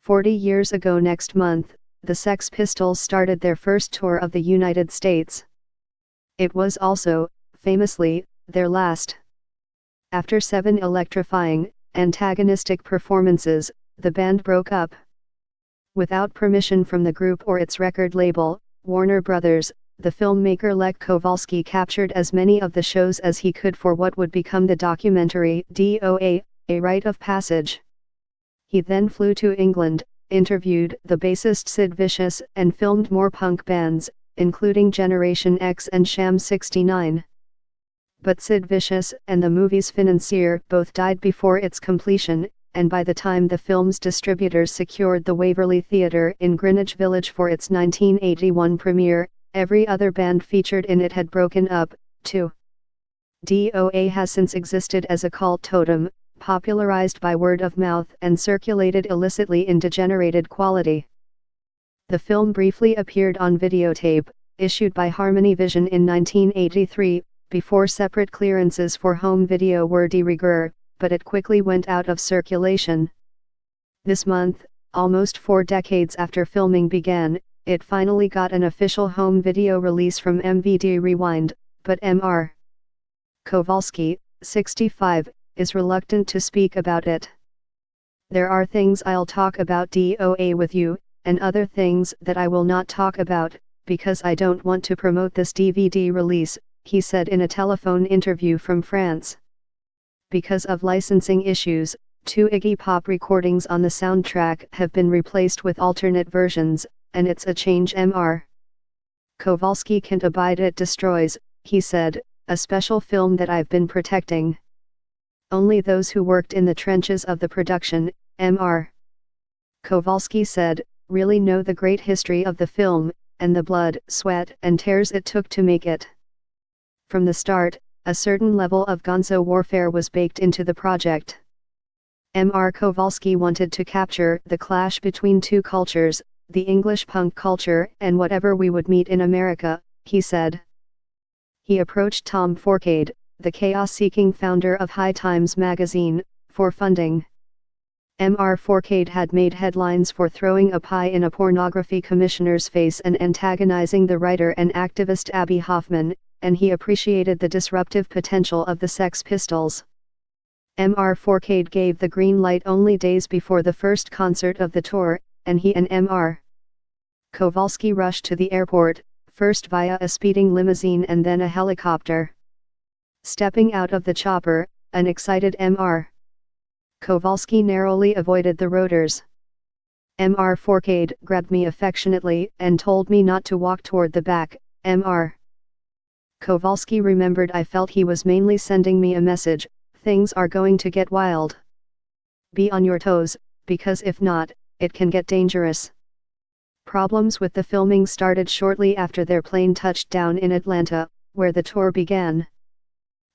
40 years ago next month, the Sex Pistols started their first tour of the United States. It was also, famously, their last. After 7 electrifying, antagonistic performances, the band broke up. Without permission from the group or its record label, Warner Brothers, the filmmaker Lech Kowalski captured as many of the shows as he could for what would become the documentary DOA, A Rite of Passage. He then flew to England, interviewed the bassist Sid Vicious and filmed more punk bands, including Generation X and Sham 69. But Sid Vicious and the movie's financier both died before its completion, and by the time the film's distributors secured the Waverley Theatre in Greenwich Village for its 1981 premiere, every other band featured in it had broken up, too. DOA has since existed as a cult totem, popularized by word of mouth and circulated illicitly in degenerated quality. The film briefly appeared on videotape, issued by Harmony Vision in 1983, before separate clearances for home video were de rigueur, but it quickly went out of circulation. This month, almost 4 decades after filming began, it finally got an official home video release from MVD Rewind, but Mr. Kowalski, 65, is reluctant to speak about it. There are things I'll talk about DOA with you, and other things that I will not talk about, because I don't want to promote this DVD release, he said in a telephone interview from France. Because of licensing issues, 2 Iggy Pop recordings on the soundtrack have been replaced with alternate versions, and it's a change Mr. Kowalski can't abide It Destroys, he said, a special film that I've been protecting. Only those who worked in the trenches of the production, Mr. Kowalski said, really know the great history of the film, and the blood, sweat and tears it took to make it. From the start, a certain level of gonzo warfare was baked into the project. Mr. Kowalski wanted to capture the clash between 2 cultures, the English punk culture and whatever we would meet in America, he said. He approached Tom Forcade, the chaos-seeking founder of High Times magazine, for funding. Mr. Forcade had made headlines for throwing a pie in a pornography commissioner's face and antagonizing the writer and activist Abby Hoffman, and he appreciated the disruptive potential of the Sex Pistols. Mr. Forcade gave the green light only days before the first concert of the tour, and he and Mr. Kowalski rushed to the airport, first via a speeding limousine and then a helicopter. Stepping out of the chopper, an excited Mr. Kowalski narrowly avoided the rotors. Mr. Forcade grabbed me affectionately and told me not to walk toward the back. Mr. Kowalski remembered I felt he was mainly sending me a message, things are going to get wild. Be on your toes, because if not, it can get dangerous. Problems with the filming started shortly after their plane touched down in Atlanta, where the tour began.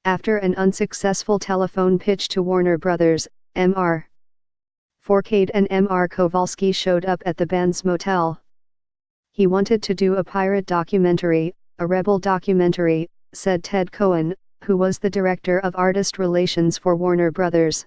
After an unsuccessful telephone pitch to Warner Brothers, Mr. Forcade and Mr. Kowalski showed up at the band's motel. He wanted to do a pirate documentary, a rebel documentary, said Ted Cohen, who was the director of artist relations for Warner Brothers.